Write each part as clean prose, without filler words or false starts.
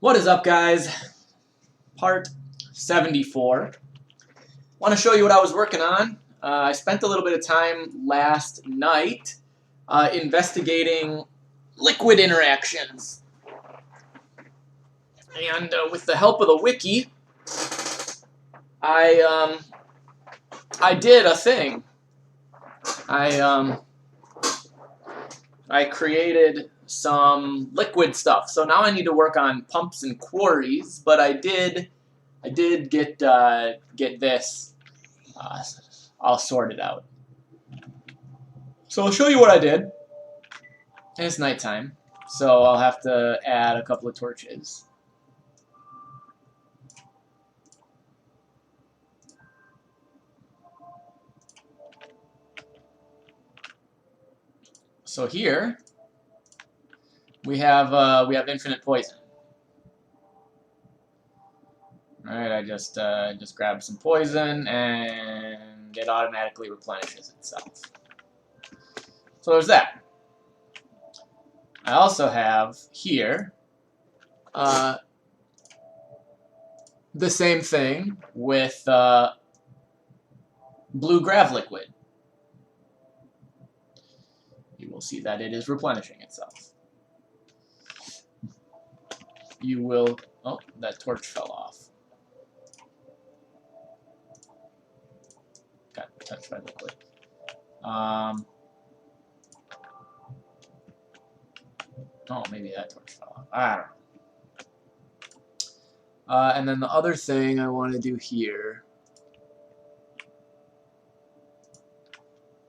What is up, guys? Part 74. Want to show you what I was working on. I spent a little bit of time last night investigating liquid interactions. And with the help of the wiki, I did a thing. I created some liquid stuff. So now I need to work on pumps and quarries, but I did get this all sorted out. So I'll show you what I did. And it's nighttime, so I'll have to add a couple of torches. So here we have infinite poison. All right, I just grabbed some poison and it automatically replenishes itself. So there's that. I also have here the same thing with blue grav liquid. You will see that it is replenishing itself. You will... Oh, that torch fell off. Got touched by liquid. Oh, maybe that torch fell off. I don't know. And then the other thing I want to do here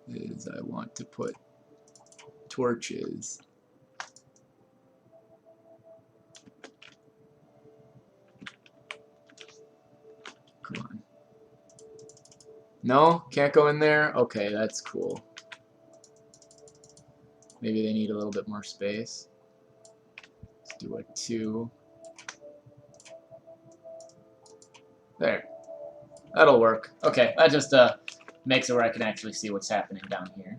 is I want to put torches come on. No? Can't go in there? Okay, that's cool. Maybe they need a little bit more space. Let's do a 2. There. That'll work. Okay, that just makes it where I can actually see what's happening down here.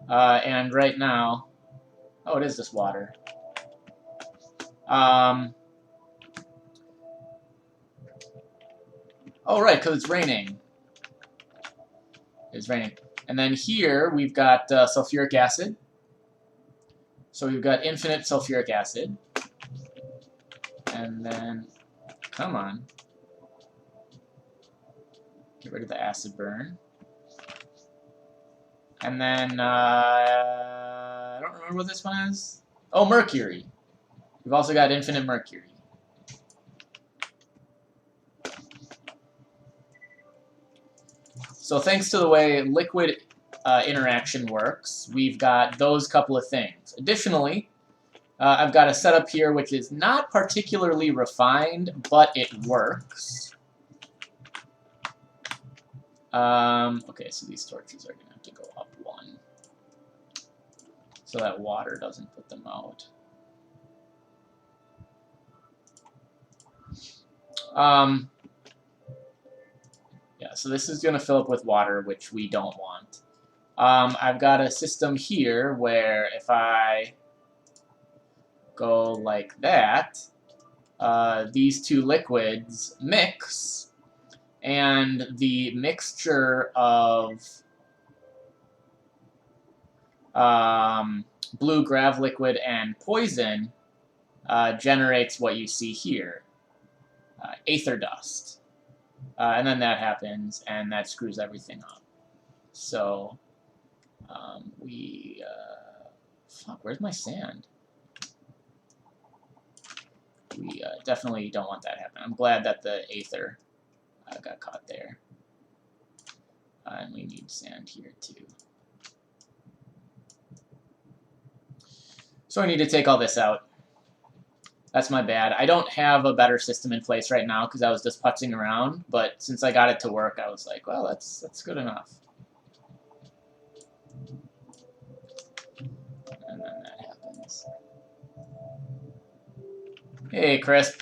And right now... Oh, it is just water. Oh, right, because it's raining. It's raining. And then here we've got sulfuric acid. So we've got infinite sulfuric acid. And then, come on. Get rid of the acid burn. And then, I don't remember what this one is. Oh, mercury. We've also got infinite mercury. So thanks to the way liquid interaction works, we've got those couple of things. Additionally, I've got a setup here which is not particularly refined, but it works. Okay, so these torches are going to have to go up 1 so that water doesn't put them out. Yeah, so this is going to fill up with water, which we don't want. I've got a system here where if I go like that, these two liquids mix, and the mixture of blue grav liquid and poison generates what you see here, aether dust. And then that happens, and that screws everything up. So, fuck, where's my sand? We definitely don't want that happening. I'm glad that the aether got caught there. And we need sand here, too. So I need to take all this out. That's my bad. I don't have a better system in place right now because I was just putzing around, but since I got it to work, I was like, well, that's good enough. And then that happens. Hey, Chris.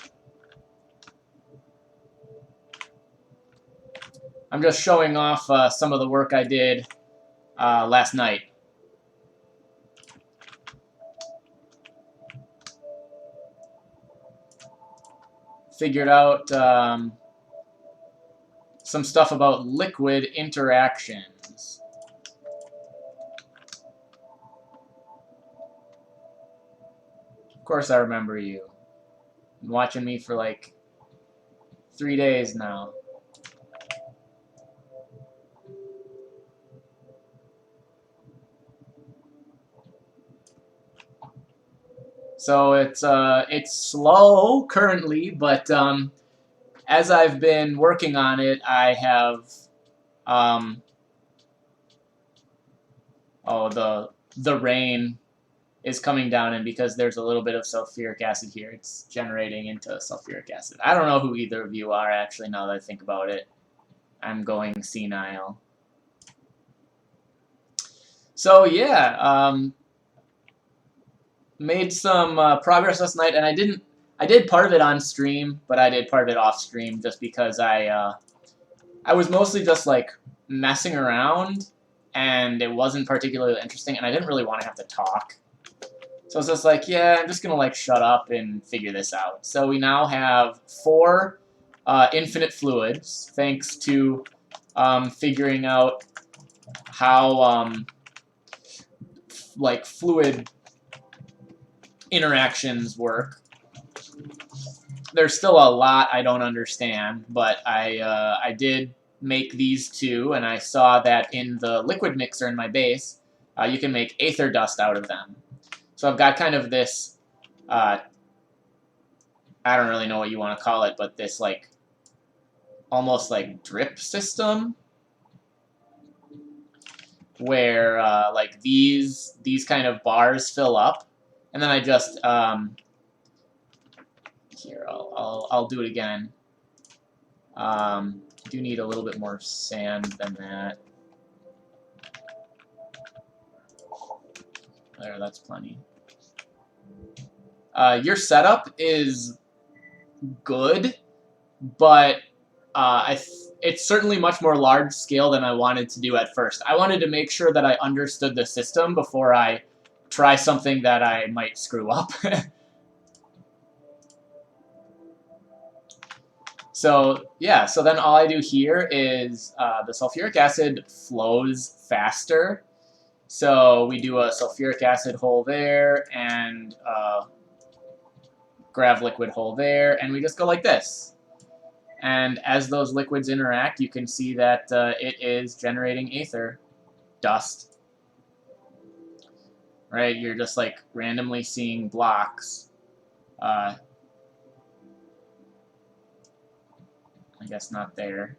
I'm just showing off some of the work I did last night. figured out some stuff about liquid interactions. Of course I remember you. Been watching me for like 3 days now. So it's slow currently, but as I've been working on it, I have the rain is coming down, and because there's a little bit of sulfuric acid here, it's generating into sulfuric acid. I don't know who either of you are, actually, now that I think about it. I'm going senile. So yeah, made some progress last night, and I did part of it on stream, but I did part of it off stream just because I was mostly just like messing around, and it wasn't particularly interesting, and I didn't really want to have to talk. So it's just like, yeah, I'm just going to like shut up and figure this out. So we now have 4 infinite fluids, thanks to figuring out how like fluid interactions work. There's still a lot I don't understand, but I did make these 2, and I saw that in the liquid mixer in my base, you can make aether dust out of them. So I've got kind of this, I don't really know what you want to call it, but this like, almost like drip system, where like these kind of bars fill up, and then I just, here, I'll do it again. Do need a little bit more sand than that. There, that's plenty. Your setup is good, but it's certainly much more large scale than I wanted to do at first. I wanted to make sure that I understood the system before I try something that I might screw up. So yeah, so then all I do here is the sulfuric acid flows faster. So we do a sulfuric acid hole there, and grav liquid hole there, and we just go like this. And as those liquids interact, you can see that it is generating aether dust. Right? You're just like randomly seeing blocks. I guess not there.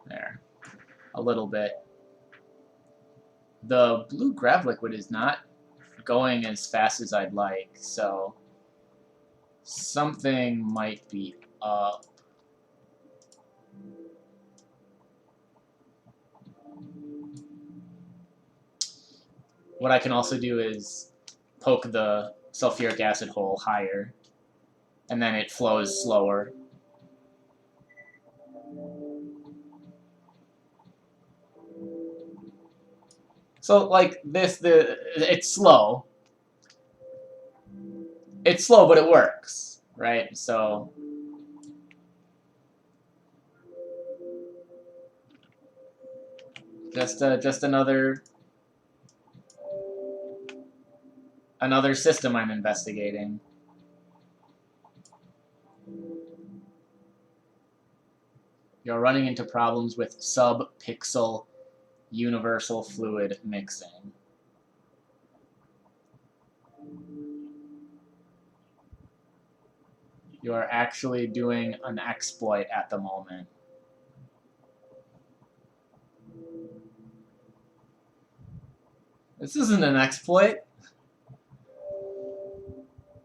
There. A little bit. The blue grav liquid is not going as fast as I'd like, so something might be up. What I can also do is poke the sulfuric acid hole higher, and then it flows slower. So like this, it's slow. It's slow, but it works, right? So just another system I'm investigating. You're running into problems with sub-pixel universal fluid mixing. You are actually doing an exploit at the moment. This isn't an exploit.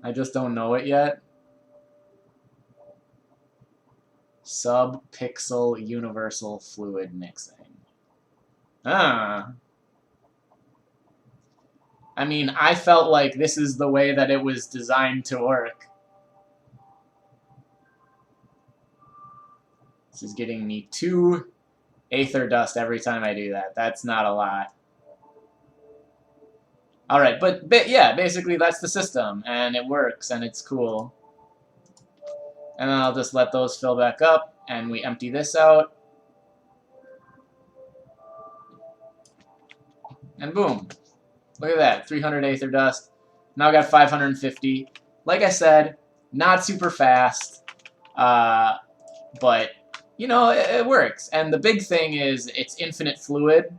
I just don't know it yet. Sub-pixel universal fluid mixing. Ah. I mean, I felt like this is the way that it was designed to work. This is getting me 2 aether dust every time I do that. That's not a lot. Alright, but yeah, basically that's the system, and it works, and it's cool. And then I'll just let those fill back up, and we empty this out. And boom. Look at that, 300 Aether Dust. Now I got 550. Like I said, not super fast, but, you know, it works. And the big thing is it's infinite fluid,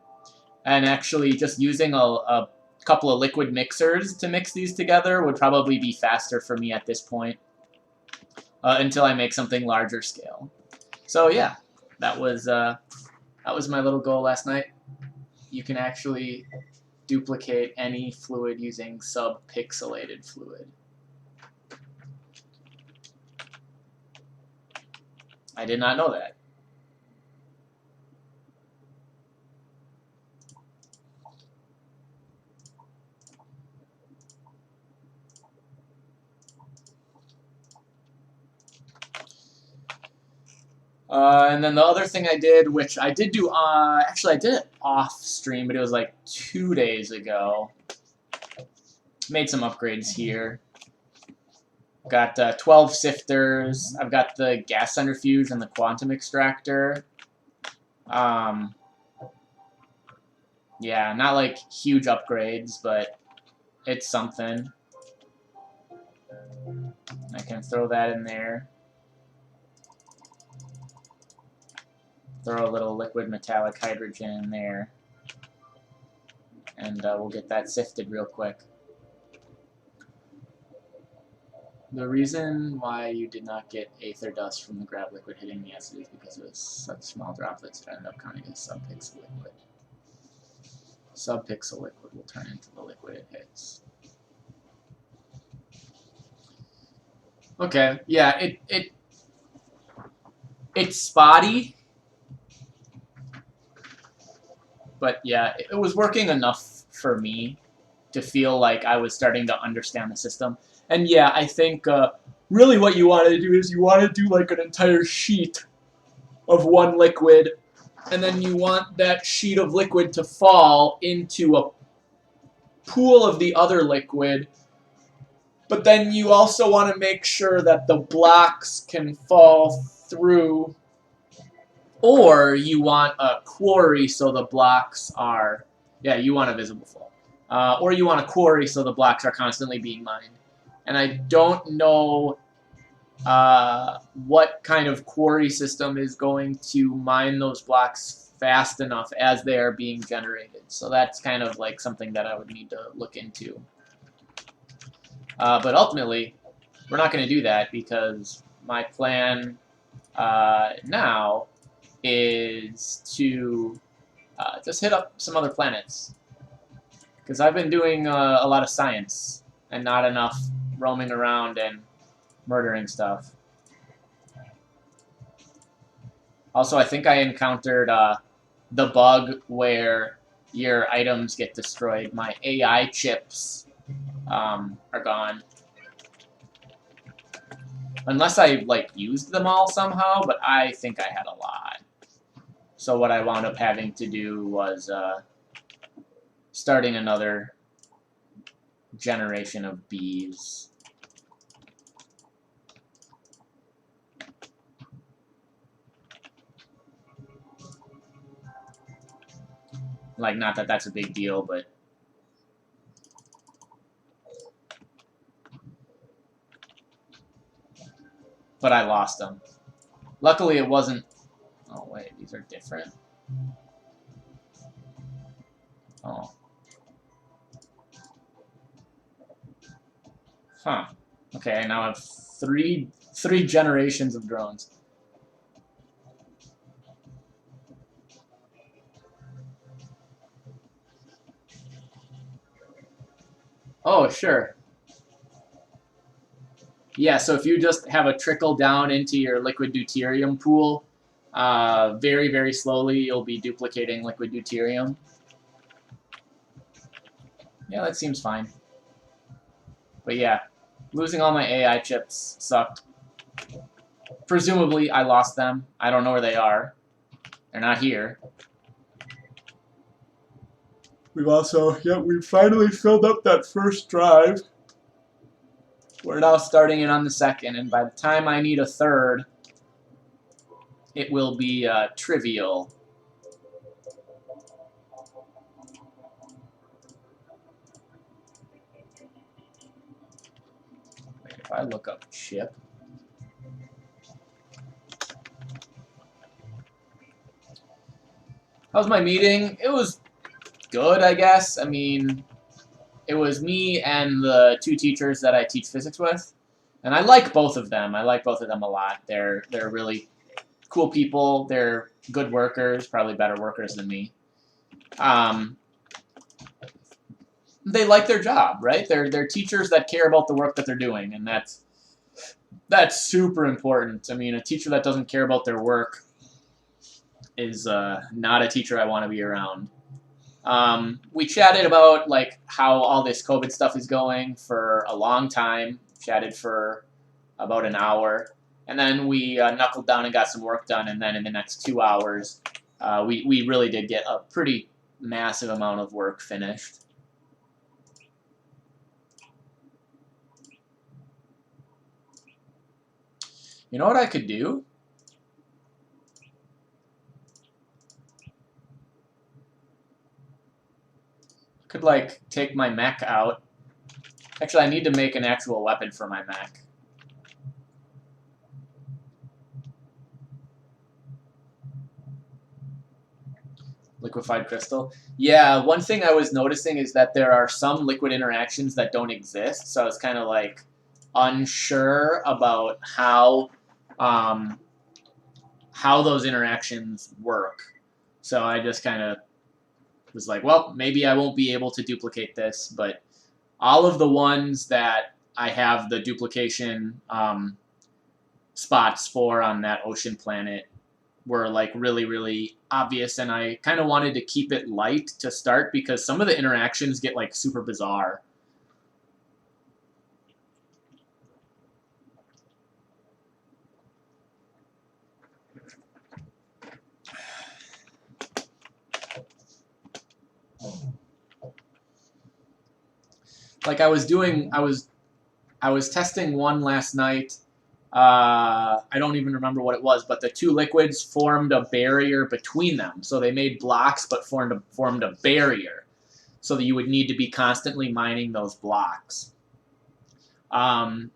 and actually just using a couple of liquid mixers to mix these together would probably be faster for me at this point, until I make something larger scale. So yeah, that was my little goal last night. You can actually duplicate any fluid using sub-pixelated fluid. I did not know that. And then the other thing I did, which I did do, actually I did it off stream, but it was like 2 days ago. Made some upgrades here. Got 12 sifters. I've got the gas centrifuge and the quantum extractor. Yeah, not like huge upgrades, but it's something. I can throw that in there. Throw a little liquid metallic hydrogen in there. And we'll get that sifted real quick. The reason why you did not get Aether Dust from the grab liquid hitting the acid is because it was such small droplets that ended up counting as subpixel liquid. Subpixel liquid will turn into the liquid it hits. Okay, yeah, it's spotty, but yeah, it was working enough for me to feel like I was starting to understand the system. And yeah, I think really what you want to do is you want to do like an entire sheet of one liquid, and then you want that sheet of liquid to fall into a pool of the other liquid, but then you also want to make sure that the blocks can fall through, or you want a quarry so the blocks are, yeah, you want a visible fall. Or you want a quarry so the blocks are constantly being mined. And I don't know what kind of quarry system is going to mine those blocks fast enough as they are being generated. So that's kind of like something that I would need to look into. But ultimately, we're not going to do that because my plan now is to just hit up some other planets. Because I've been doing a lot of science and not enough roaming around and murdering stuff. Also, I think I encountered the bug where your items get destroyed. My AI chips are gone. Unless I, like, used them all somehow, but I think I had a lot. So what I wound up having to do was starting another generation of bees. Like, not that that's a big deal, but... But I lost them. Luckily, it wasn't... Oh, wait, these are different. Oh. Huh. Okay, now I have three generations of drones. Oh, sure. Yeah, so if you just have a trickle down into your liquid deuterium pool, very, very slowly you'll be duplicating liquid deuterium. Yeah, that seems fine. But yeah, losing all my AI chips sucked. Presumably, I lost them. I don't know where they are. They're not here. We've also, we finally filled up that first drive. We're now starting in on the second, and by the time I need a third, it will be trivial. Wait, if I look up chip. How's my meeting? It was good, I guess. I mean, it was me and the two teachers that I teach physics with, and I like both of them. I like both of them a lot. They're really cool people. They're good workers, probably better workers than me. They like their job, right? They're teachers that care about the work that they're doing, and that's super important. I mean, a teacher that doesn't care about their work is not a teacher I want to be around. We chatted about like how all this COVID stuff is going for a long time. Chatted for about an hour, and then we knuckled down and got some work done. And then in the next 2 hours, we really did get a pretty massive amount of work finished. You know what I could do? I could like take my mech out. Actually, I need to make an actual weapon for my mech. Liquefied crystal. Yeah, one thing I was noticing is that there are some liquid interactions that don't exist, so I was kind of like unsure about how those interactions work. So I just kind of was like, well, maybe I won't be able to duplicate this, but all of the ones that I have the duplication spots for on that ocean planet were like really, really obvious, and I kind of wanted to keep it light to start because some of the interactions get like super bizarre. Like I was testing one last night. I don't even remember what it was, but the two liquids formed a barrier between them. So they made blocks, but formed a barrier, so that you would need to be constantly mining those blocks. And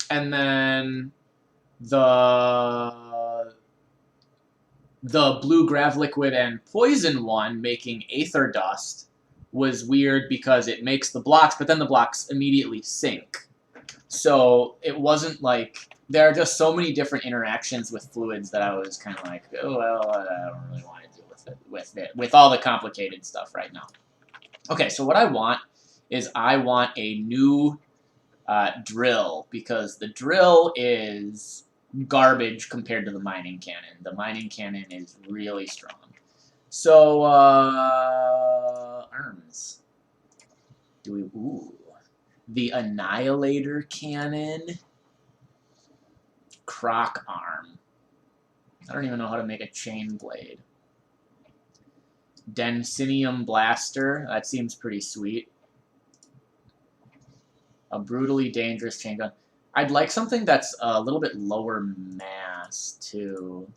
then the blue grav liquid and poison one making aether dust was weird because it makes the blocks, but then the blocks immediately sink. So it wasn't like, there are just so many different interactions with fluids that I was kind of like, oh, well, I don't really want to deal with all the complicated stuff right now. Okay, so what I want is I want a new drill, because the drill is garbage compared to the mining cannon. The mining cannon is really strong. So, arms. Ooh. The Annihilator Cannon. Croc Arm. I don't even know how to make a chain blade. Densinium Blaster. That seems pretty sweet. A brutally dangerous chain gun. I'd like something that's a little bit lower mass, too.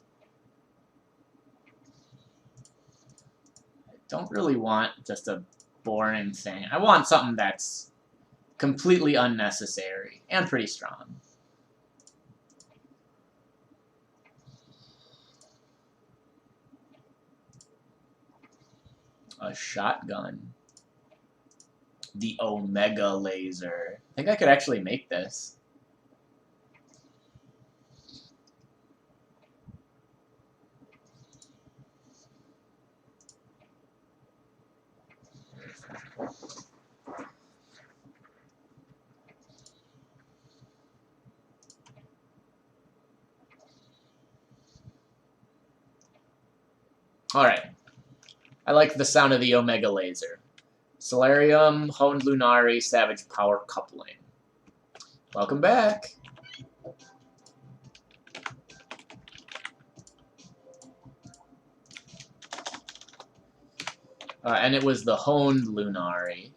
I don't really want just a boring thing. I want something that's completely unnecessary and pretty strong. A shotgun. The Omega Laser. I think I could actually make this. Alright. I like the sound of the Omega Laser. Solarium, Honed Lunari, Savage Power Coupling. Welcome back. And it was the honed Lunari.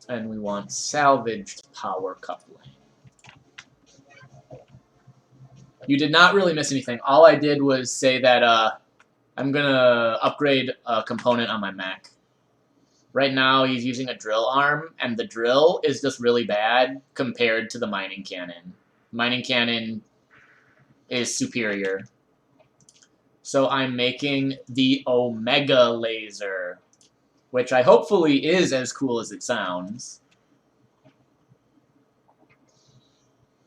And we want salvaged power coupling. You did not really miss anything. All I did was say that I'm going to upgrade a component on my mech. Right now, he's using a drill arm, and the drill is just really bad compared to the mining cannon. Mining cannon is superior. So I'm making the Omega Laser, which I hopefully is as cool as it sounds.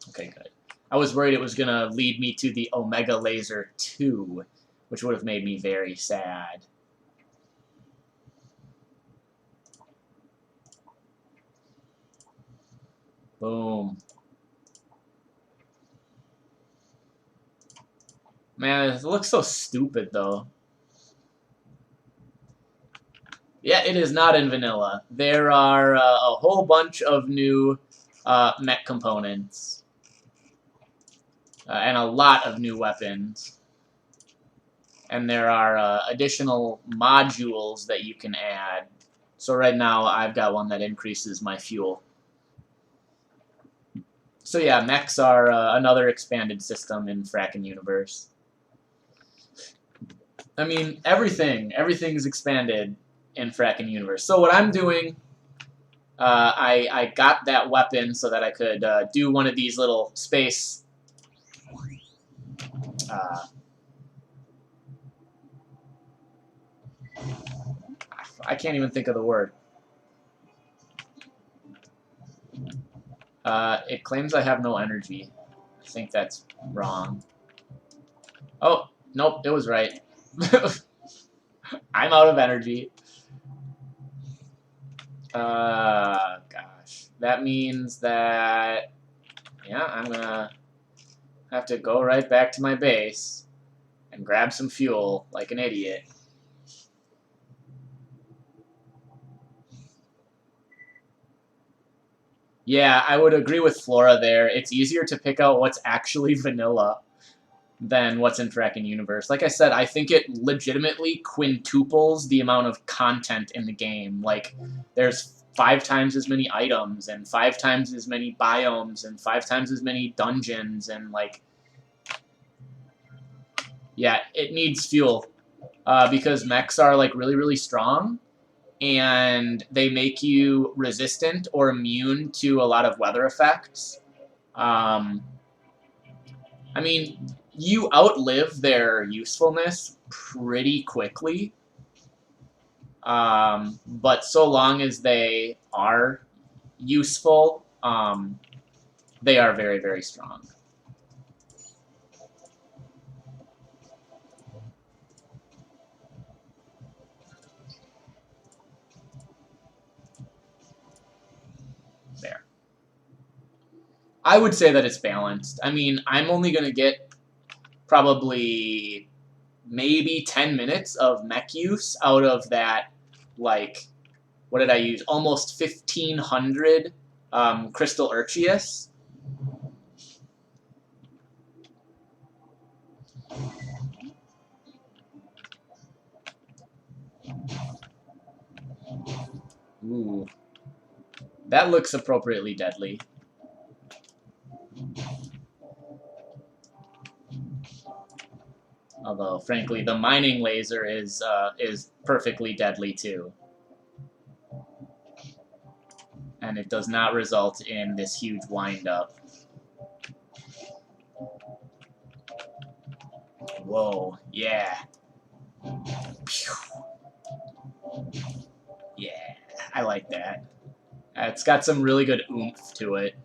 Okay, good. I was worried it was going to lead me to the Omega Laser 2, which would have made me very sad. Boom. Man, it looks so stupid, though. Yeah, it is not in vanilla. There are a whole bunch of new mech components. And a lot of new weapons. And there are additional modules that you can add. So right now, I've got one that increases my fuel. So yeah, mechs are another expanded system in Frackin Universe. I mean, everything's expanded in Frackin Universe. So what I'm doing, I got that weapon so that I could do one of these little space I can't even think of the word. It claims I have no energy. I think that's wrong. Oh, nope, it was right. I'm out of energy. Gosh. That means that, yeah, I'm gonna have to go right back to my base and grab some fuel like an idiot. Yeah, I would agree with Flora there. It's easier to pick out what's actually vanilla than what's in Frackin Universe. Like I said, I think it legitimately quintuples the amount of content in the game. Like, there's 5 times as many items, and 5 times as many biomes, and 5 times as many dungeons, and, like... Yeah, it needs fuel. Because mechs are, like, really, really strong, and they make you resistant or immune to a lot of weather effects. I mean, you outlive their usefulness pretty quickly. But so long as they are useful, they are very, very strong. There. I would say that it's balanced. I mean, I'm only going to get probably maybe 10 minutes of mech use out of that, like, what did I use? Almost 1,500 Crystal Urchius. Ooh. That looks appropriately deadly. Although, frankly, the mining laser is perfectly deadly too. And it does not result in this huge wind-up. Whoa, yeah. Yeah, I like that. It's got some really good oomph to it.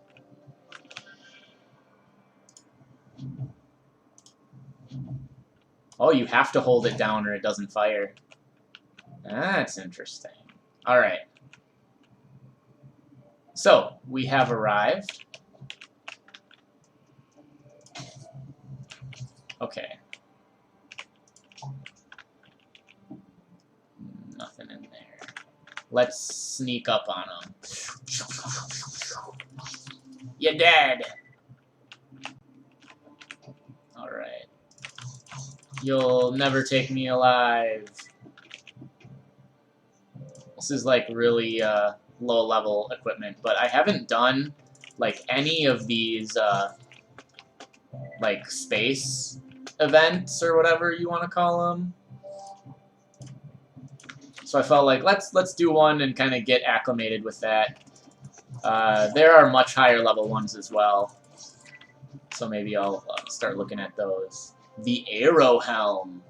Oh, you have to hold it down or it doesn't fire. That's interesting. Alright. So, we have arrived. Okay. Nothing in there. Let's sneak up on them. You're dead! Alright. You'll never take me alive. This is like really low level equipment, but I haven't done like any of these like space events or whatever you want to call them. So I felt like let's do one and kind of get acclimated with that. There are much higher level ones as well, so maybe I'll start looking at those. The Arrow Helm.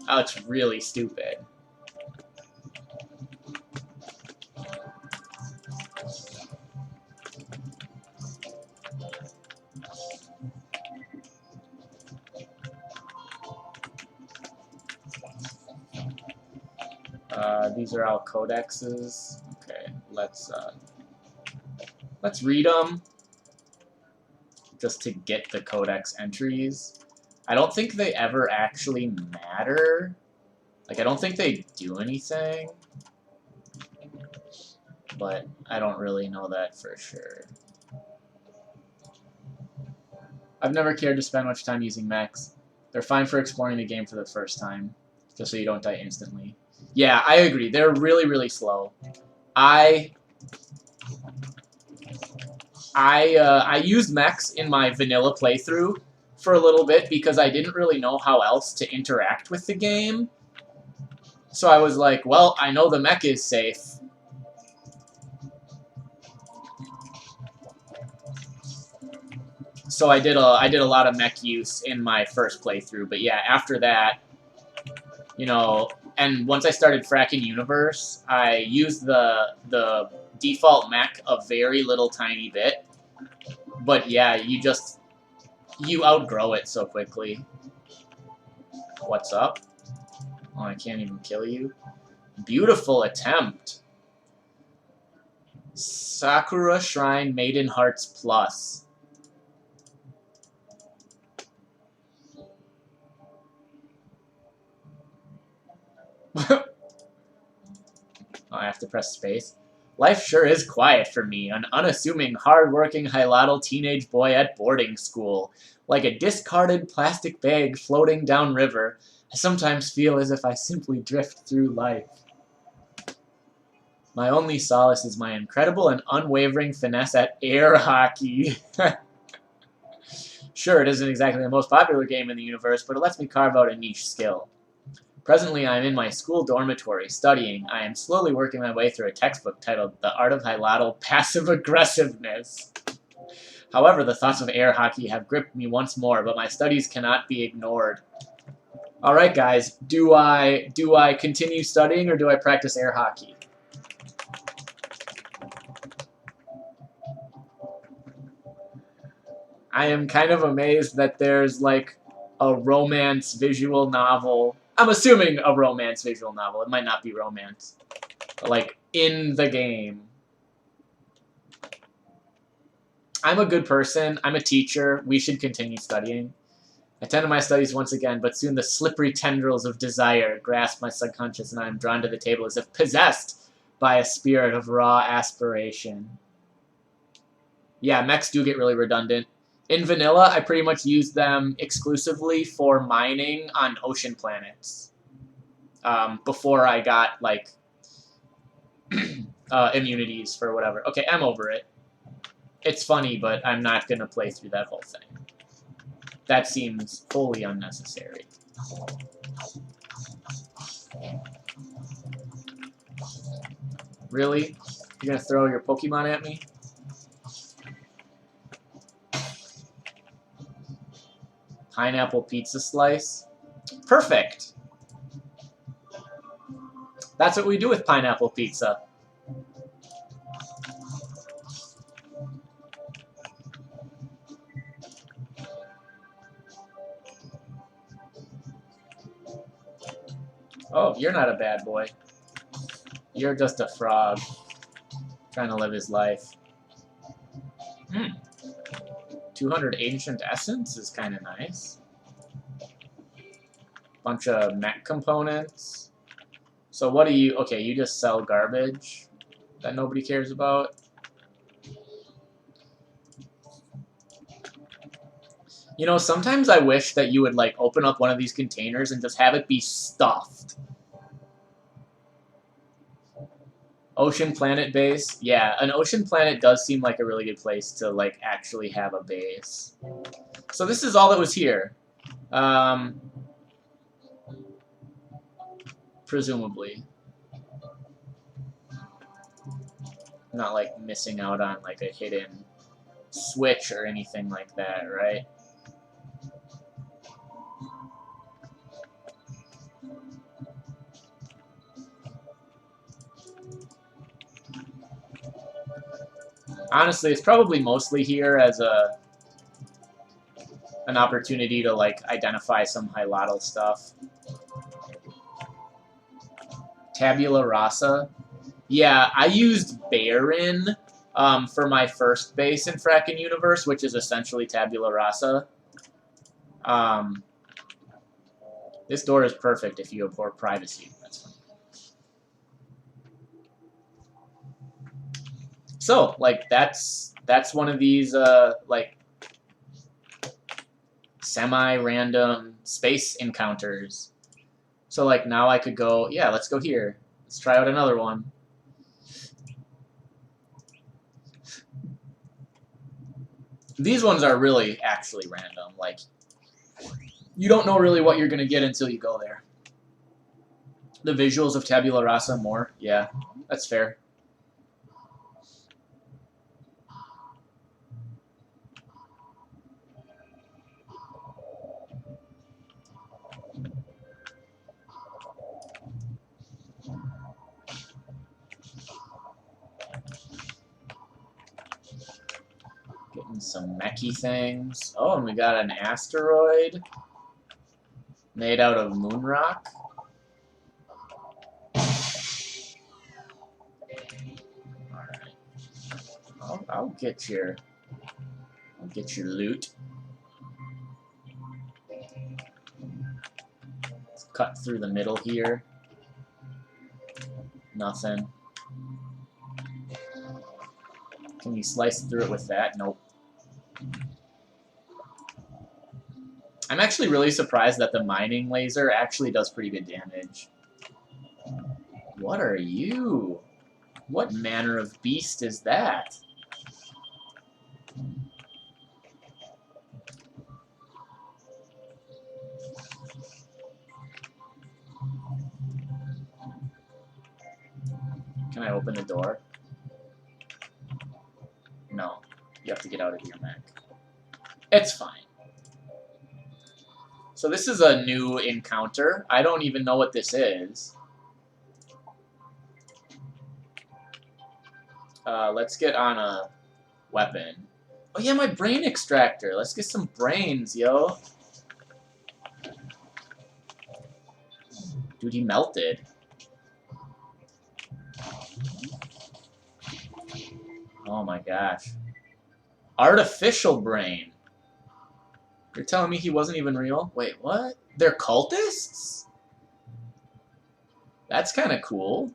Oh, it's really stupid. These are all codexes. Okay, let's read them just to get the codex entries. I don't think they ever actually matter. Like, I don't think they do anything. But I don't really know that for sure. I've never cared to spend much time using mechs. They're fine for exploring the game for the first time, just so you don't die instantly. Yeah, I agree. They're really, really slow. I used mechs in my vanilla playthrough for a little bit because I didn't really know how else to interact with the game. So I was like, well, I know the mech is safe. So I did a lot of mech use in my first playthrough, but yeah, after that, you know, and once I started Frackin Universe, I used the default mech a very little tiny bit. But yeah, you outgrow it so quickly. What's up? Oh, I can't even kill you. Beautiful attempt. Sakura Shrine Maiden Hearts Plus. I have to press space. Life sure is quiet for me, an unassuming, hard-working Hylatl teenage boy at boarding school. Like a discarded plastic bag floating downriver, I sometimes feel as if I simply drift through life. My only solace is my incredible and unwavering finesse at air hockey. Sure, it isn't exactly the most popular game in the universe, but it lets me carve out a niche skill. Presently, I am in my school dormitory, studying. I am slowly working my way through a textbook titled The Art of Hylatl Passive Aggressiveness. However, the thoughts of air hockey have gripped me once more, but my studies cannot be ignored. Alright guys, do I continue studying or do I practice air hockey? I am kind of amazed that there's like a romance visual novel. I'm assuming a romance visual novel. It might not be romance. But like, in the game. I'm a good person. I'm a teacher. We should continue studying. I tend to my studies once again, but soon the slippery tendrils of desire grasp my subconscious and I am drawn to the table as if possessed by a spirit of raw aspiration. Yeah, mechs do get really redundant. In vanilla, I pretty much used them exclusively for mining on ocean planets. Before I got, like, immunities for whatever. Okay, I'm over it. It's funny, but I'm not going to play through that whole thing. That seems wholly unnecessary. Really? You're going to throw your Pokemon at me? Pineapple pizza slice. Perfect! That's what we do with pineapple pizza. Oh, you're not a bad boy. You're just a frog. Trying to live his life. 200 Ancient Essence is kind of nice. Bunch of mech components. So what do you... Okay, you just sell garbage that nobody cares about. You know, sometimes I wish that you would, like, open up one of these containers and just have it be stuffed. Ocean planet base? Yeah, an ocean planet does seem like a really good place to, like, actually have a base. So this is all that was here. Presumably. Not, like, missing out on, like, a hidden switch or anything like that, right? Honestly, it's probably mostly here as an opportunity to, like, identify some Hylatl stuff. Tabula Rasa. Yeah, I used Baron for my first base in Frackin Universe, which is essentially Tabula Rasa. This door is perfect if you abhor privacy. That's funny. So, like, that's one of these, like, semi-random space encounters. So, like, now I could go, yeah, let's go here. Let's try out another one. These ones are really actually random. Like, you don't know really what you're going to get until you go there. The visuals of Tabula Rasa more. Yeah, that's fair. Getting some mechy things. Oh, and we got an asteroid made out of moon rock. Alright. I'll get your loot. Let's cut through the middle here. Nothing. Can you slice through it with that? Nope. I'm actually really surprised that the mining laser actually does pretty good damage. What are you? What manner of beast is that? Can I open the door? No. You have to get out of your mech. It's fine. So this is a new encounter. I don't even know what this is. Let's get on a weapon. Oh yeah, my brain extractor. Let's get some brains, yo. Dude, he melted. Oh my gosh. Artificial brain. You're telling me he wasn't even real? Wait, what? They're cultists? That's kind of cool.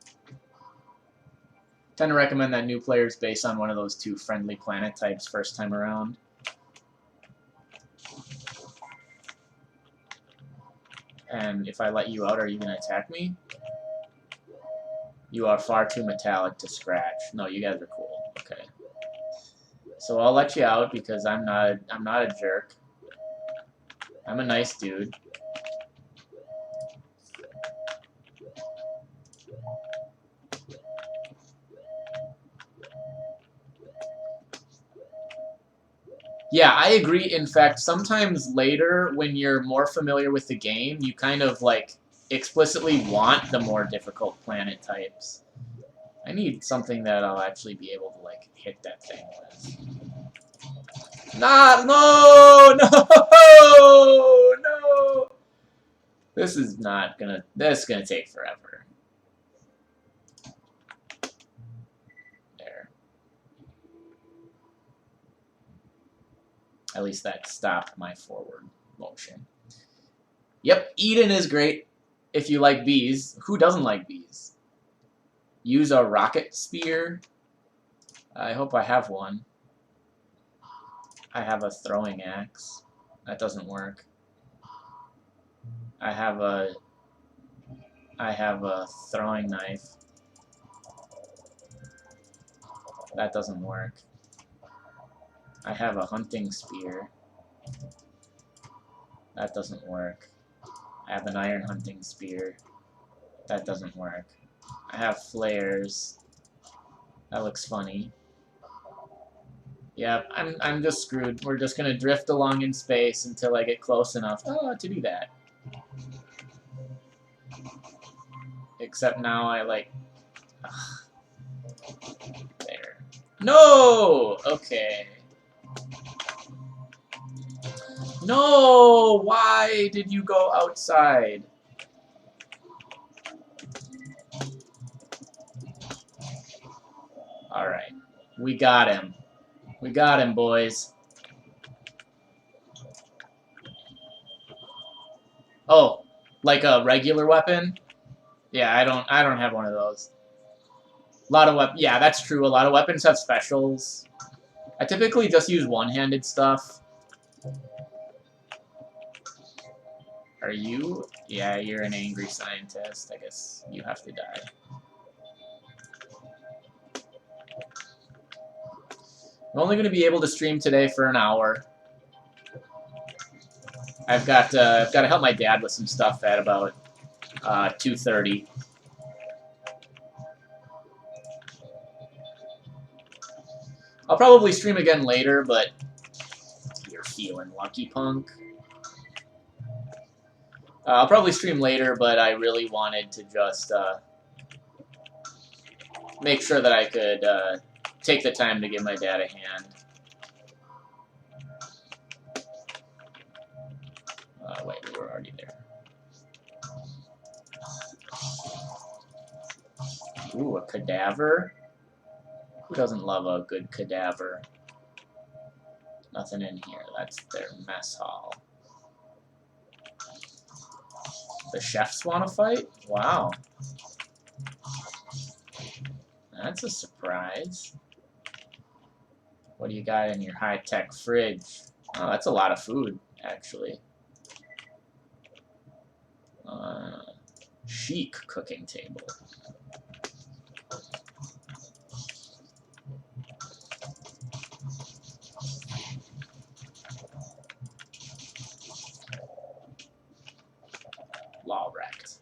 Tend to recommend that new players base on one of those two friendly planet types first time around. And if I let you out, are you going to attack me? You are far too metallic to scratch. No, you guys are cool. Okay. So I'll let you out because I'm not a jerk. I'm a nice dude. Yeah, I agree. In fact, sometimes later, when you're more familiar with the game, you kind of, like, explicitly want the more difficult planet types. I need something that I'll actually be able to, like, hit that thing with. No! No! This is gonna take forever. There. At least that stopped my forward motion. Yep, Eden is great if you like bees. Who doesn't like bees? Use a rocket spear. I hope I have one. I have a throwing axe. That doesn't work. I have a throwing knife. That doesn't work. I have a hunting spear. That doesn't work. I have an iron hunting spear. That doesn't work. I have flares. That looks funny. Yep, I'm just screwed. We're just gonna drift along in space until I get close enough to do that. Except now I like... there. No! Okay. No! Why did you go outside? Alright. We got him. We got him, boys. Oh, like a regular weapon? Yeah, I don't have one of those. A lot of yeah, that's true. A lot of weapons have specials. I typically just use one-handed stuff. Are you? Yeah, you're an angry scientist. I guess you have to die. I'm only going to be able to stream today for an hour. I've got to help my dad with some stuff at about 2:30. I'll probably stream again later, but you're feeling lucky, punk. I'll probably stream later, but I really wanted to just make sure that I could take the time to give my dad a hand. Wait, we were already there. Ooh, a cadaver? Who doesn't love a good cadaver? Nothing in here. That's their mess hall. The chefs want to fight? Wow. That's a surprise. What do you got in your high-tech fridge? Oh, that's a lot of food, actually. Chic cooking table. Law wrecked.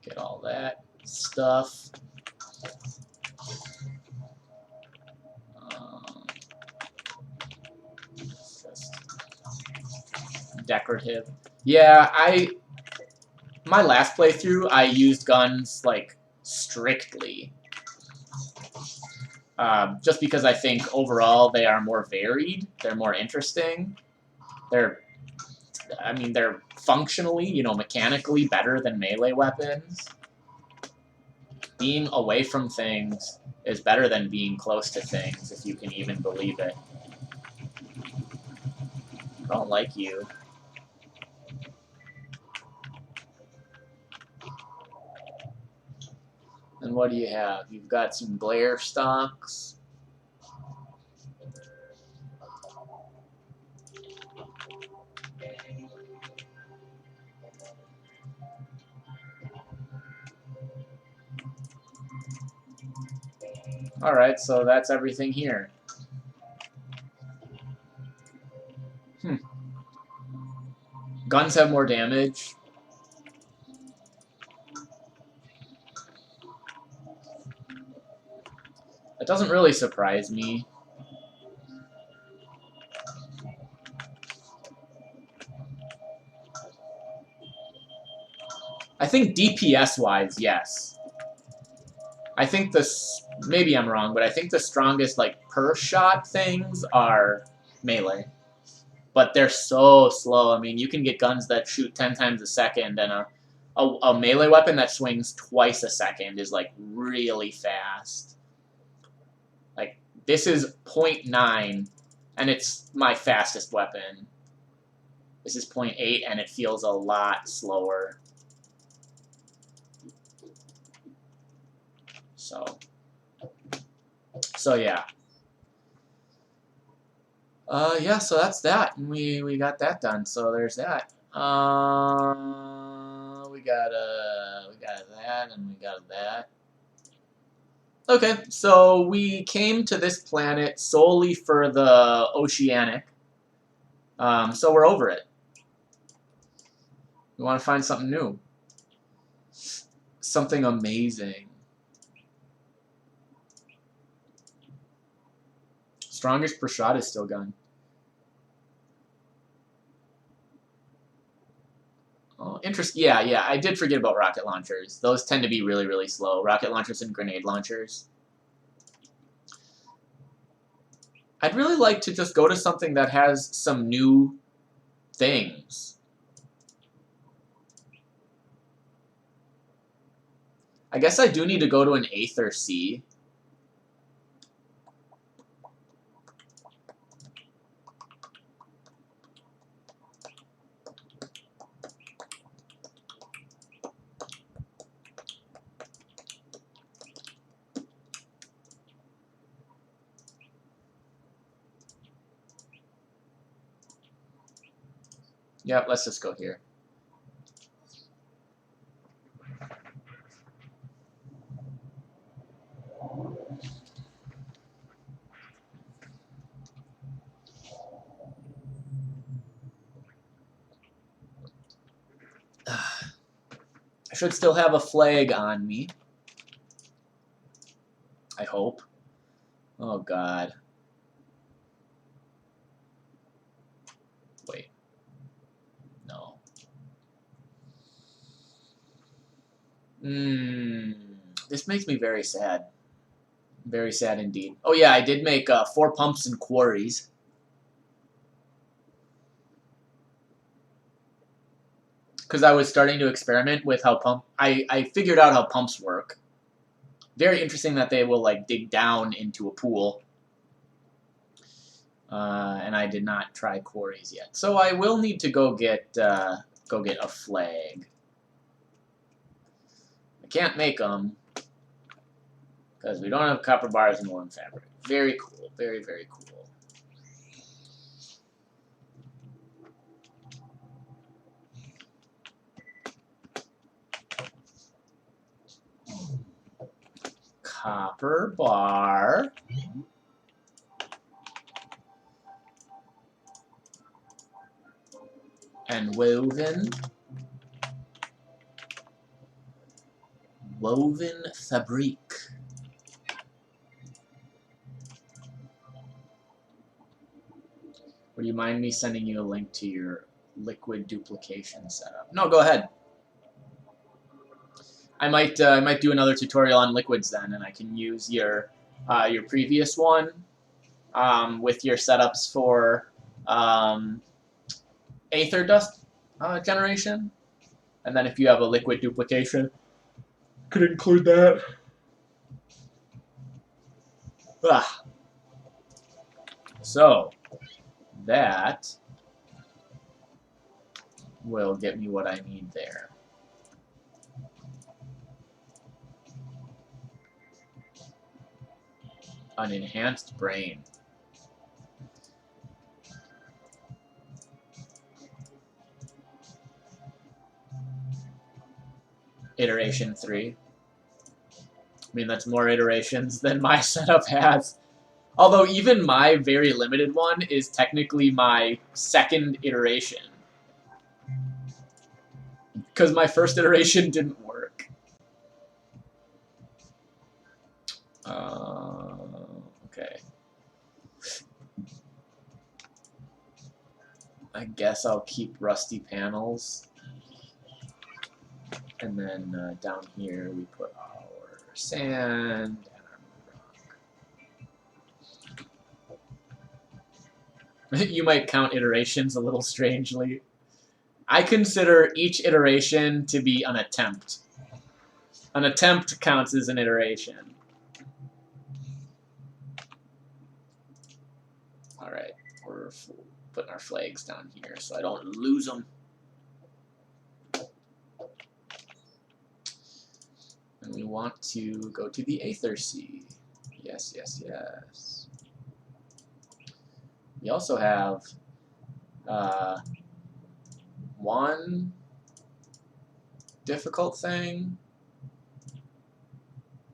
Get all that stuff. Just decorative. Yeah, my last playthrough, I used guns, like, strictly. Just because I think, overall, they are more varied. They're more interesting. They're functionally, you know, mechanically better than melee weapons. Being away from things is better than being close to things, if you can even believe it. I don't like you. And what do you have? You've got some glare stocks. Alright, so that's everything here. Guns have more damage. That doesn't really surprise me. I think DPS-wise, yes. I think maybe I'm wrong, but I think the strongest, like, per-shot things are melee. But they're so slow. I mean, you can get guns that shoot 10 times a second, and a melee weapon that swings twice a second is, like, really fast. Like, this is 0.9, and it's my fastest weapon. This is 0.8, and it feels a lot slower. So yeah. Yeah, so that's that. We got that done. So there's that. We got that and we got that. Okay, so we came to this planet solely for the oceanic. So we're over it. We want to find something new. Something amazing. Strongest per shot is still gone. Oh, interesting. Yeah, I did forget about rocket launchers. Those tend to be really, really slow. Rocket launchers and grenade launchers. I'd really like to just go to something that has some new things. I guess I do need to go to an Aether Sea. Yep, let's just go here. I should still have a flag on me. I hope. Oh, God. Wait. No. This makes me very sad. Very sad indeed. Oh, yeah, I did make 4 pumps and quarries. Because I was starting to experiment with how I figured out how pumps work. Very interesting that they will like dig down into a pool. And I did not try quarries yet, so I will need to go get a flag. I can't make them because we don't have copper bars and warm fabric. Very cool. Very, very cool. Copper bar. And woven fabric. Would you mind me sending you a link to your liquid duplication setup? No, go ahead. I might do another tutorial on liquids then, and I can use your previous one with your setups for Aether dust generation, and then if you have a liquid duplication, could include that. Ah. So that will get me what I need there. An enhanced brain. Iteration 3. I mean, that's more iterations than my setup has. Although even my very limited one is technically my second iteration. Because my first iteration didn't work. Okay. I guess I'll keep rusty panels. And then down here we put our sand and our rock. You might count iterations a little strangely. I consider each iteration to be an attempt. An attempt counts as an iteration. Alright, we're putting our flags down here so I don't lose them. And we want to go to the Aether Sea. Yes, yes, yes. We also have one difficult thing.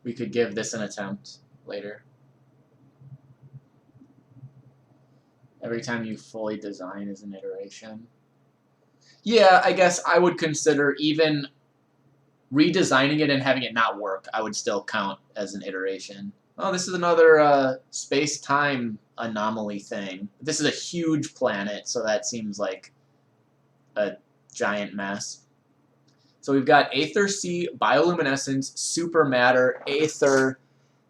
We could give this an attempt later. Every time you fully design is an iteration. Yeah, I guess I would consider even redesigning it and having it not work, I would still count as an iteration. Oh, this is another space-time anomaly thing. This is a huge planet, so that seems like a giant mess. So we've got Aether Sea, Bioluminescence, Supermatter, Aether,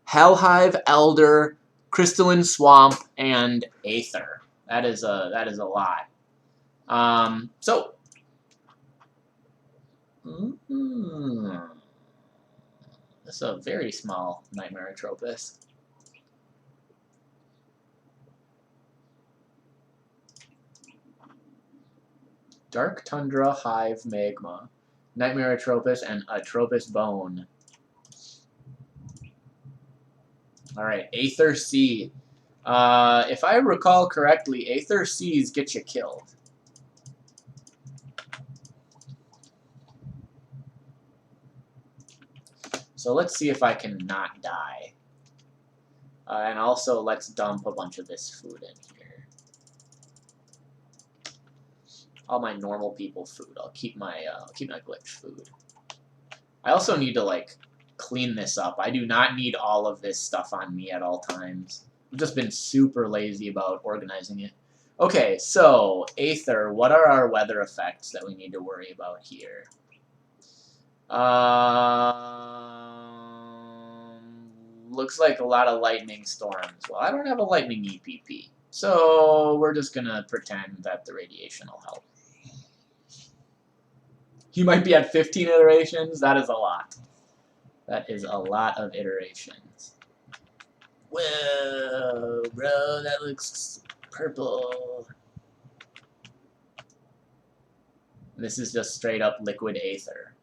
Hellhive, Elder, Crystalline Swamp, and Aether. That is a lot. So. This is a very small Nightmare Atropus. Dark Tundra, Hive, Magma, Nightmare Atropus, and Atropus Bone. Alright, Aether Sea. If I recall correctly, Aether Seas get you killed. So let's see if I can not die. And also, let's dump a bunch of this food in here. All my normal people food. I'll keep my glitch food. I also need to like clean this up. I do not need all of this stuff on me at all times. I've just been super lazy about organizing it. Okay, so Aether, what are our weather effects that we need to worry about here? Looks like a lot of lightning storms. Well, I don't have a lightning EPP, so we're just gonna pretend that the radiation will help. You might be at 15 iterations. That is a lot. That is a lot of iterations. Whoa, bro, that looks purple. This is just straight up liquid Aether.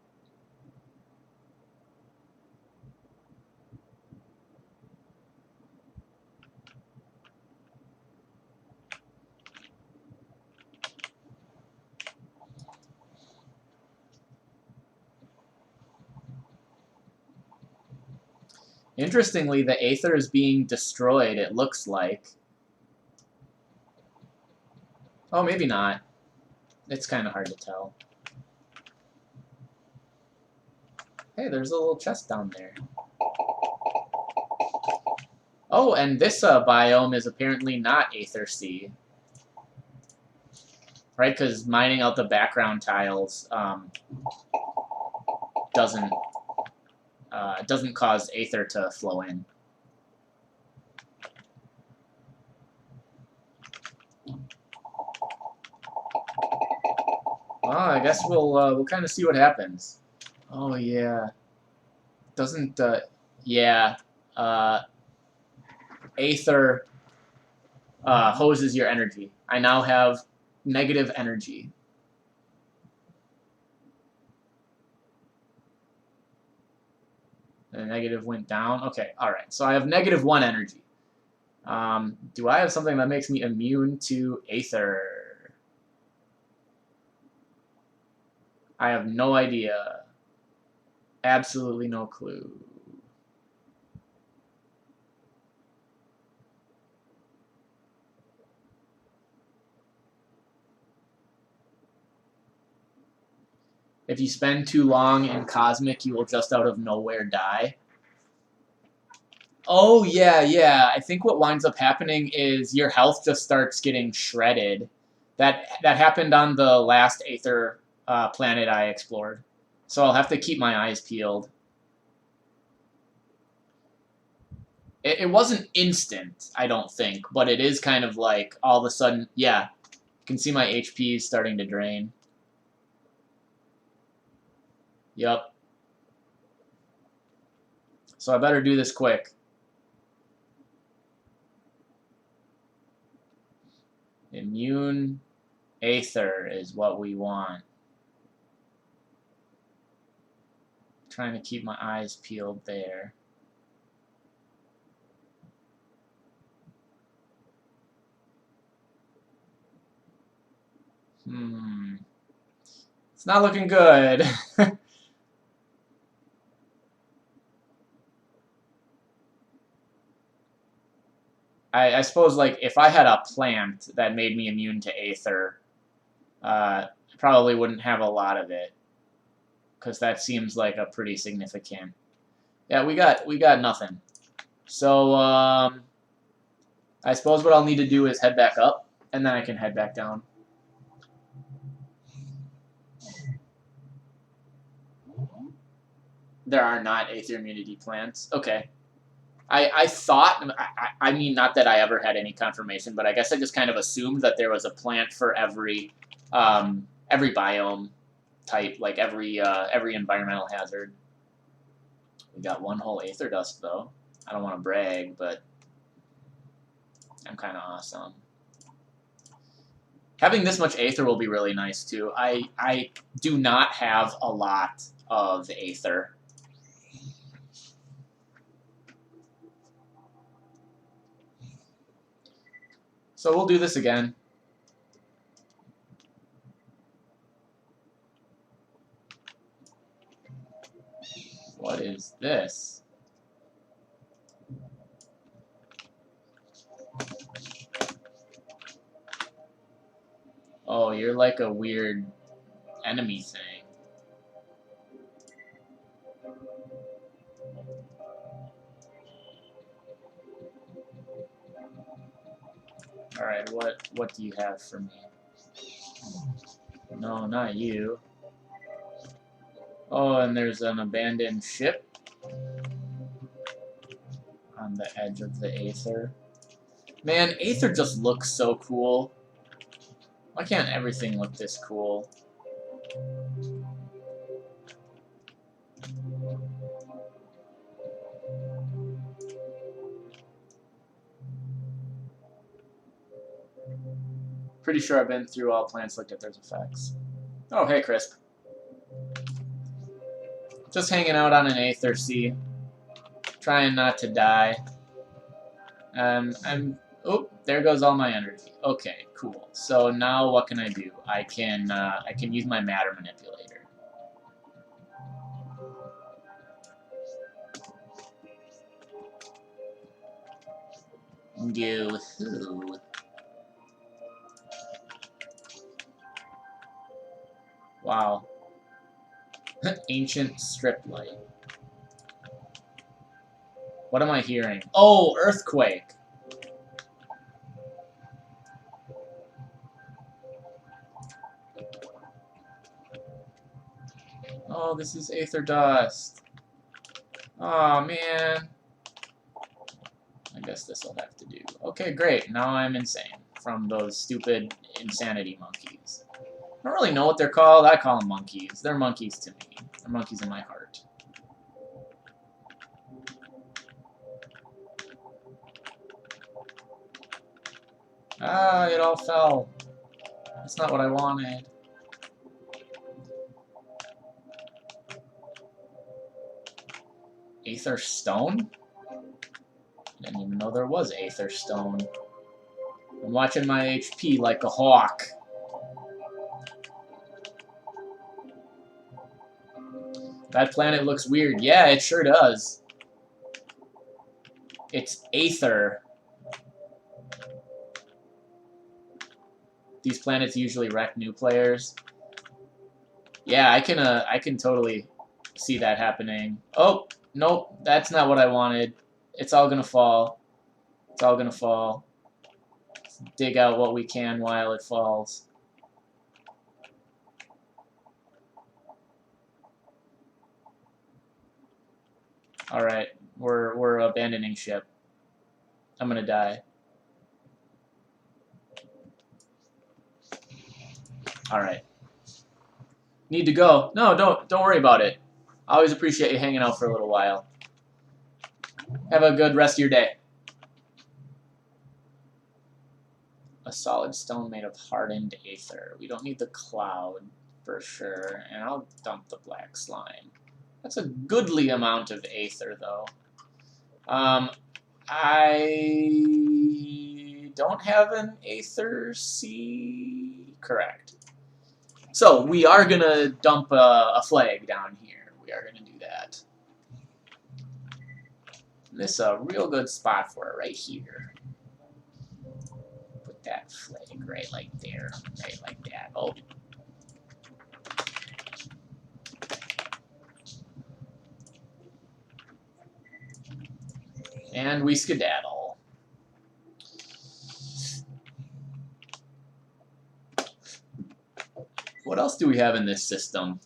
Interestingly, the Aether is being destroyed, it looks like. Oh, maybe not. It's kind of hard to tell. Hey, there's a little chest down there. Oh, and this biome is apparently not Aether Sea. Right, because mining out the background tiles doesn't cause Aether to flow in. Well, I guess we'll kind of see what happens. Oh yeah, doesn't yeah, Aether hoses your energy. I now have negative energy. The negative went down. Okay, all right. So I have -1 energy. Do I have something that makes me immune to Aether? I have no idea. Absolutely no clue. If you spend too long in Cosmic, you will just out of nowhere die. Oh, yeah, yeah. I think what winds up happening is your health just starts getting shredded. That happened on the last Aether planet I explored. So I'll have to keep my eyes peeled. It wasn't instant, I don't think, but it is kind of like all of a sudden, yeah, you can see my HP is starting to drain. Yep. So I better do this quick. Immune Aether is what we want. Trying to keep my eyes peeled there. It's not looking good. I suppose, like, if I had a plant that made me immune to Aether, I probably wouldn't have a lot of it, because that seems like a pretty significant. Yeah, we got nothing. So I suppose what I'll need to do is head back up, and then I can head back down. There are not Aether immunity plants. Okay. I thought, I mean, not that I ever had any confirmation, but I guess I just kind of assumed that there was a plant for every biome type, like every environmental hazard. We got one whole Aether dust, though. I don't want to brag, but I'm kind of awesome. Having this much Aether will be really nice, too. I do not have a lot of Aether. So we'll do this again. What is this? Oh, you're like a weird enemy thing. Alright, what do you have for me? No, not you. Oh, and there's an abandoned ship on the edge of the Aether. Man, Aether just looks so cool. Why can't everything look this cool? Pretty sure I've been through all plants, looked at their effects. Oh, hey, Crisp. Just hanging out on an Aether Sea. Trying not to die. Oh, there goes all my energy. Okay, cool. So now what can I do? I can use my matter manipulator. Go who? Wow. Ancient strip light. What am I hearing? Oh, earthquake. Oh, this is Aether dust. Oh, man. I guess this will have to do. Okay, great. Now I'm insane from those stupid insanity monkeys. I don't really know what they're called. I call them monkeys. They're monkeys to me. They're monkeys in my heart. Ah, it all fell. That's not what I wanted. Aether Stone? I didn't even know there was Aether Stone. I'm watching my HP like a hawk. That planet looks weird. Yeah, it sure does. It's Aether. These planets usually wreck new players. Yeah, I can totally see that happening. Oh, nope, that's not what I wanted. It's all gonna fall. It's all gonna fall. Let's dig out what we can while it falls. Alright, we're abandoning ship. I'm gonna die. Alright. Need to go. No, don't worry about it. I always appreciate you hanging out for a little while. Have a good rest of your day. A solid stone made of hardened Aether. We don't need the cloud for sure. And I'll dump the black slime. That's a goodly amount of Aether, though. I don't have an Aether Sea. Correct. So we are going to dump a flag down here. We are going to do that. This is a real good spot for it right here. Put that flag right like there. Right like that. Oh. And we skedaddle. What else do we have in this system?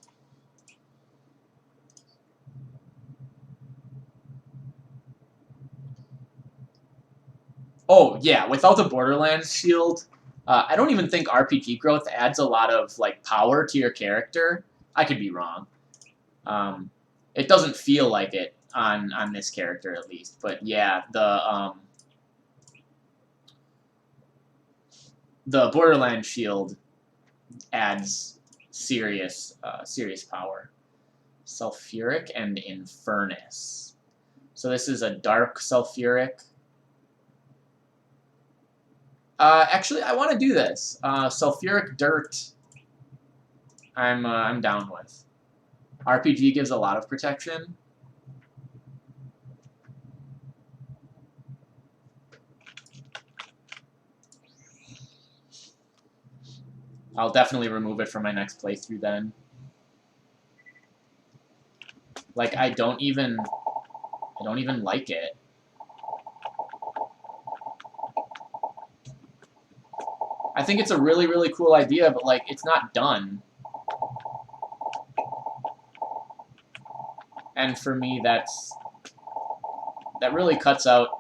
Oh, yeah, without the Borderlands shield, I don't even think RPG growth adds a lot of like power to your character. I could be wrong. It doesn't feel like it on this character at least. But yeah, the Borderlands shield adds serious power. Sulphuric and Infernus. So this is a dark sulphuric. Actually, I want to do this. Sulphuric dirt. I'm down with. RPG gives a lot of protection. I'll definitely remove it from my next playthrough then. Like I don't even like it. I think it's a really, really cool idea, but like it's not done. And for me, that really cuts out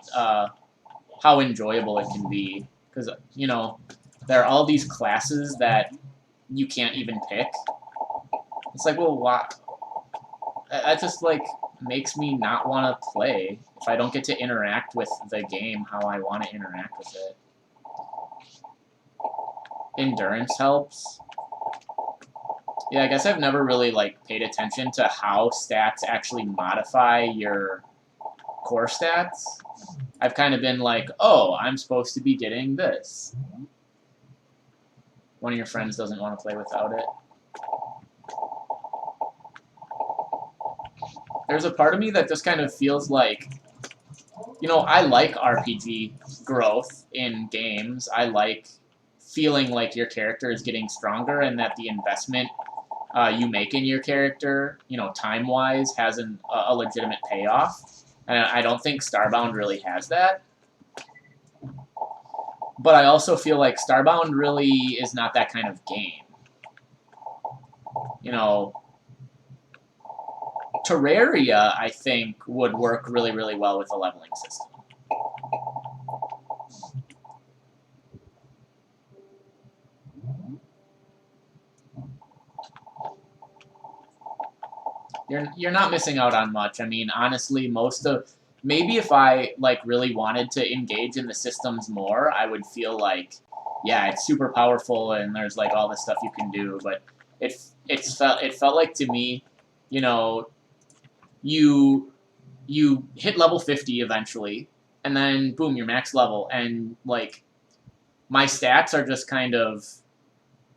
how enjoyable it can be. Because, you know, there are all these classes that you can't even pick. It's like, well, why? That just, like, makes me not want to play if I don't get to interact with the game how I want to interact with it. Endurance helps. Yeah, I guess I've never really, like, paid attention to how stats actually modify your core stats. I've kind of been like, oh, I'm supposed to be getting this. One of your friends doesn't want to play without it. There's a part of me that just kind of feels like, you know, I like RPG growth in games. I like feeling like your character is getting stronger and that the investment you make in your character, you know, time-wise, has a legitimate payoff. And I don't think Starbound really has that. But I also feel like Starbound really is not that kind of game. You know, Terraria, I think, would work really, really well with a leveling system. You're not missing out on much. I mean, honestly, maybe if I like really wanted to engage in the systems more, I would feel like, yeah, it's super powerful and there's like all this stuff you can do. But it felt like to me, you know, you hit level 50 eventually, and then boom, you're max level, and like my stats are just kind of,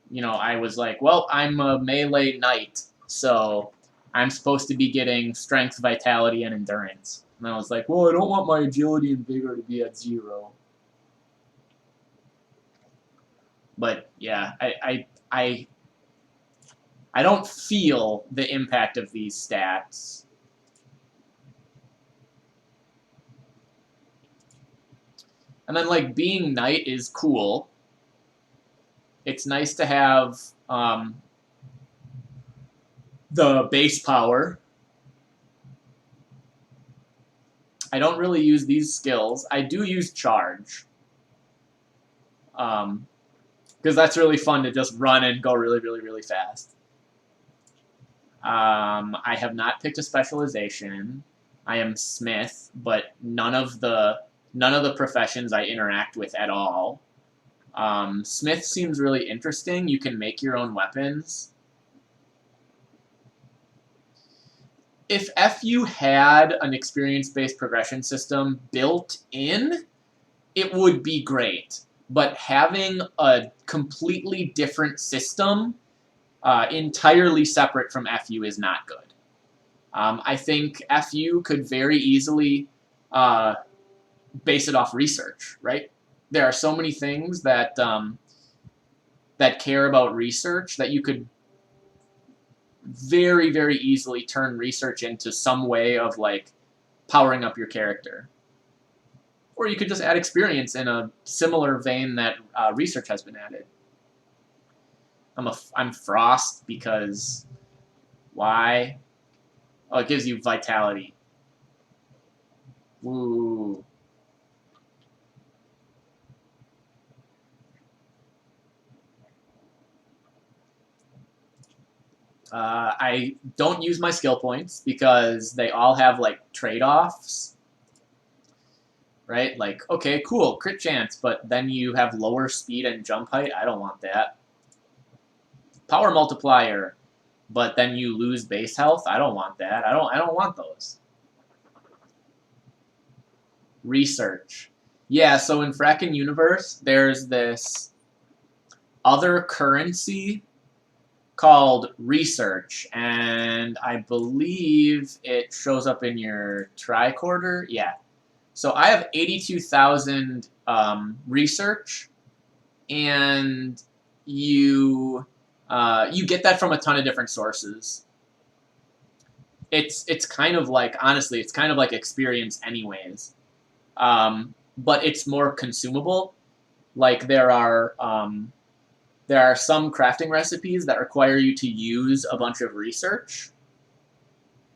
you know, I was like, well, I'm a melee knight, so I'm supposed to be getting strength, vitality, and endurance. And I was like, well, I don't want my agility and vigor to be at 0. But yeah, I don't feel the impact of these stats. And then like being knight is cool. It's nice to have the base power. I don't really use these skills. I do use charge. Because that's really fun to just run and go really, really, really fast. I have not picked a specialization. I am Smith, but none of the professions I interact with at all. Smith seems really interesting. You can make your own weapons. If FU had an experience-based progression system built in, it would be great. But having a completely different system entirely separate from FU is not good. I think FU could very easily base it off research, right? There are so many things that that care about research that you could very, very easily turn research into some way of like powering up your character. Or you could just add experience in a similar vein that research has been added. I'm Frost because why? Oh, it gives you vitality. Ooh. I don't use my skill points because they all have like trade-offs, right? Like, okay, cool, crit chance, but then you have lower speed and jump height. I don't want that. Power multiplier, but then you lose base health. I don't want that. I don't want those. Research. Yeah, so in Frackin Universe, there's this other currency called research, and I believe it shows up in your tricorder. Yeah. So I have 82,000 research, and you get that from a ton of different sources. It's kind of like, honestly, it's kind of like experience anyways, but it's more consumable. Like there are some crafting recipes that require you to use a bunch of research.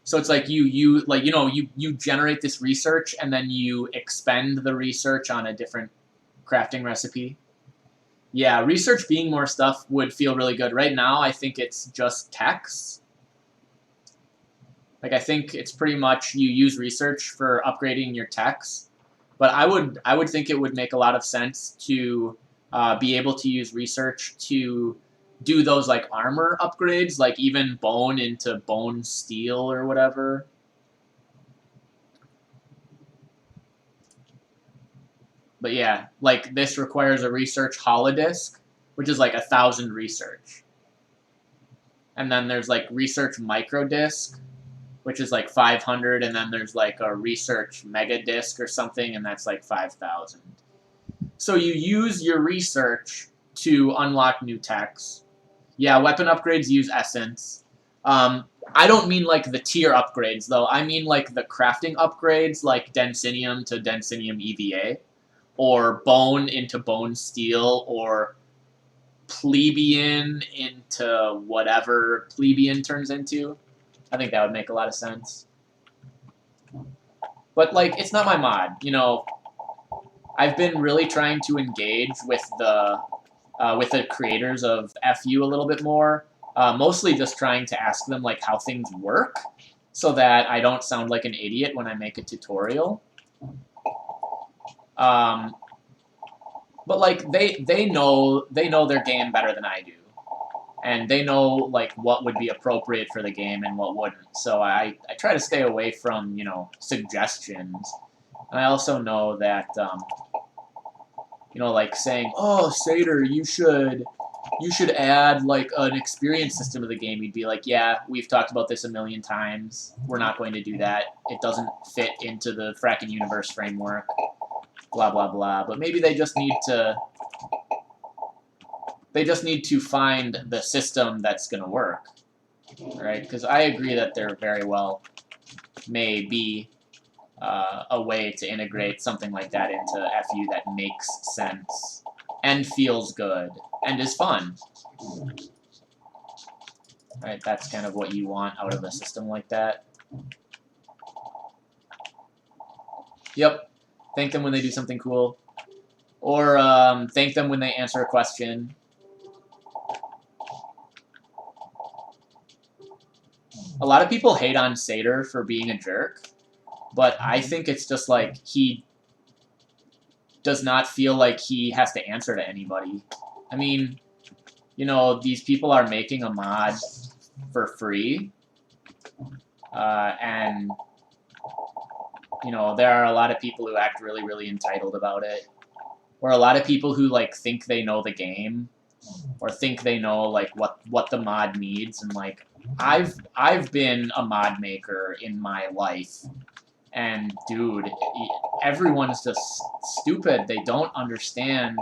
So it's like you generate this research and then you expend the research on a different crafting recipe. Yeah, research being more stuff would feel really good. Right now, I think it's just text. Like I think it's pretty much you use research for upgrading your techs, but I would think it would make a lot of sense to be able to use research to do those like armor upgrades, like even bone into bone steel or whatever. But yeah, like this requires a research holodisk, which is like 1,000 research. And then there's like research micro disk, which is like 500, and then there's like a research mega disk or something, and that's like 5,000. So you use your research to unlock new techs. Yeah, weapon upgrades use essence. I don't mean like the tier upgrades, though. I mean like the crafting upgrades, like Densinium to Densinium EVA, or Bone into Bone Steel, or Plebeian into whatever Plebeian turns into. I think that would make a lot of sense. But, like, it's not my mod, you know. I've been really trying to engage with the creators of FU a little bit more, mostly just trying to ask them like how things work, so that I don't sound like an idiot when I make a tutorial. But like they know their game better than I do, and they know like what would be appropriate for the game and what wouldn't. So I try to stay away from suggestions. And I also know that like saying, "Oh, Satyr, you should add like an experience system to the game." You'd be like, "Yeah, we've talked about this a million times. We're not going to do that. It doesn't fit into the Frackin Universe framework." Blah blah blah. But maybe they just need to find the system that's going to work, right? Because I agree that there very well may be a way to integrate something like that into FU that makes sense and feels good and is fun. Right, that's kind of what you want out of a system like that. Yep. Thank them when they do something cool. Or thank them when they answer a question. A lot of people hate on Satyr for being a jerk, but I think it's just like he does not feel like he has to answer to anybody. I mean, these people are making a mod for free, and there are a lot of people who act really, really entitled about it, or a lot of people who like think they know the game or think they know like what the mod needs, and like I've been a mod maker in my life, and dude, everyone's just stupid. They don't understand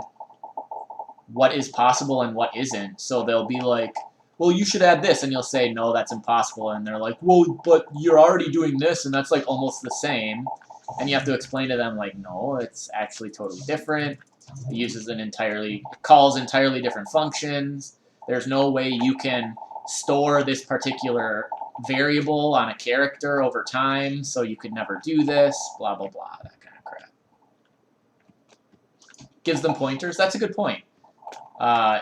what is possible and what isn't. So they'll be like, well, you should add this, and you'll say, no, that's impossible, and they're like, well, but you're already doing this, and that's like almost the same. And you have to explain to them like, no, it's actually totally different. It uses calls entirely different functions. There's no way you can store this particular variable on a character over time, so you could never do this, blah, blah, blah, that kind of crap. Gives them pointers. That's a good point.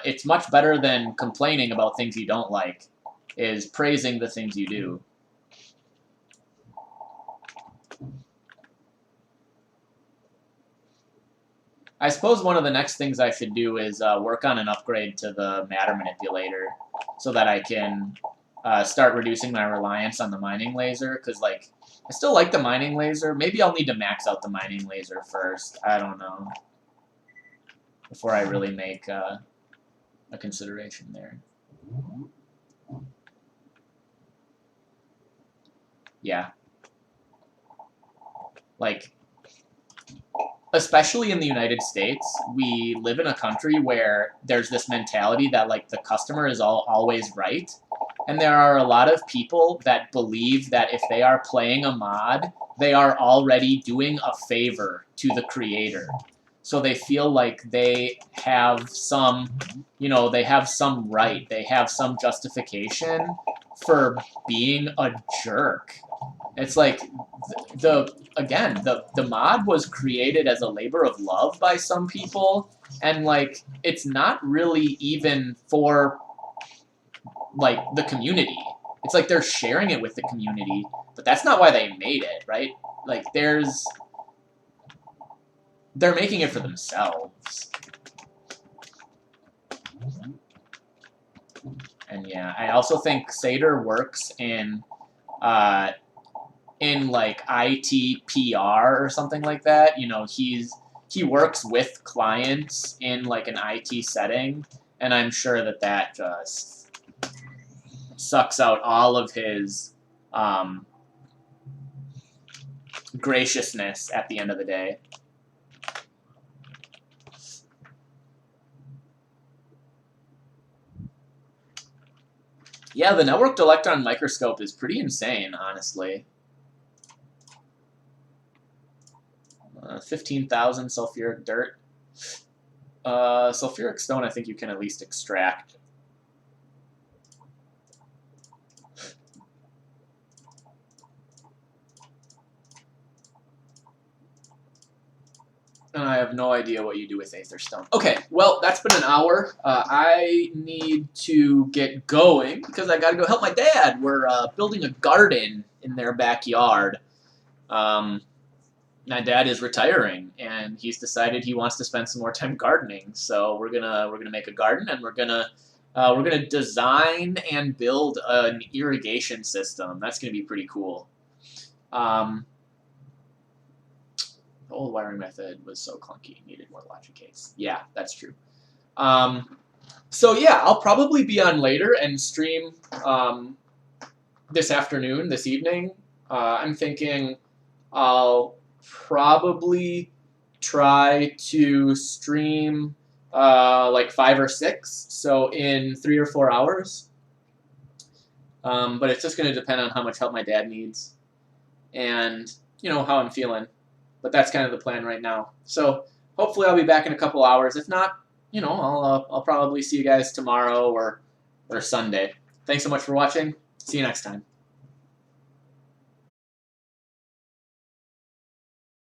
It's much better than complaining about things you don't like, is praising the things you do. I suppose one of the next things I should do is work on an upgrade to the matter manipulator so that I can start reducing my reliance on the mining laser, because like I still like the mining laser. Maybe I'll need to max out the mining laser first. I don't know. Before I really make a consideration there. Yeah. Like, especially in the United States, we live in a country where there's this mentality that like the customer is always right. And there are a lot of people that believe that if they are playing a mod, they are already doing a favor to the creator. So they feel like they have some, they have some right, they have some justification for being a jerk. It's like, the mod was created as a labor of love by some people, and like, it's not really even for like the community. It's like they're sharing it with the community, but that's not why they made it, right? Like they're making it for themselves. And yeah, I also think Sater works in like IT PR or something like that. He works with clients in like an IT setting, and I'm sure that just sucks out all of his graciousness at the end of the day. Yeah, the networked electron microscope is pretty insane, honestly. 15,000 sulfuric dirt. Sulfuric stone, I think you can at least extract. And I have no idea what you do with Aether Stone. Okay, well, that's been an hour. I need to get going because I gotta go help my dad. We're building a garden in their backyard. My dad is retiring, and he's decided he wants to spend some more time gardening. So we're gonna make a garden, and we're gonna design and build an irrigation system. That's gonna be pretty cool. The old wiring method was so clunky, needed more logic gates. Yeah, that's true. So yeah, I'll probably be on later and stream this afternoon, this evening. I'm thinking I'll probably try to stream like 5 or 6, so in 3 or 4 hours. But it's just going to depend on how much help my dad needs and, how I'm feeling. But that's kind of the plan right now. So hopefully I'll be back in a couple hours. If not, I'll probably see you guys tomorrow or Sunday. Thanks so much for watching. See you next time.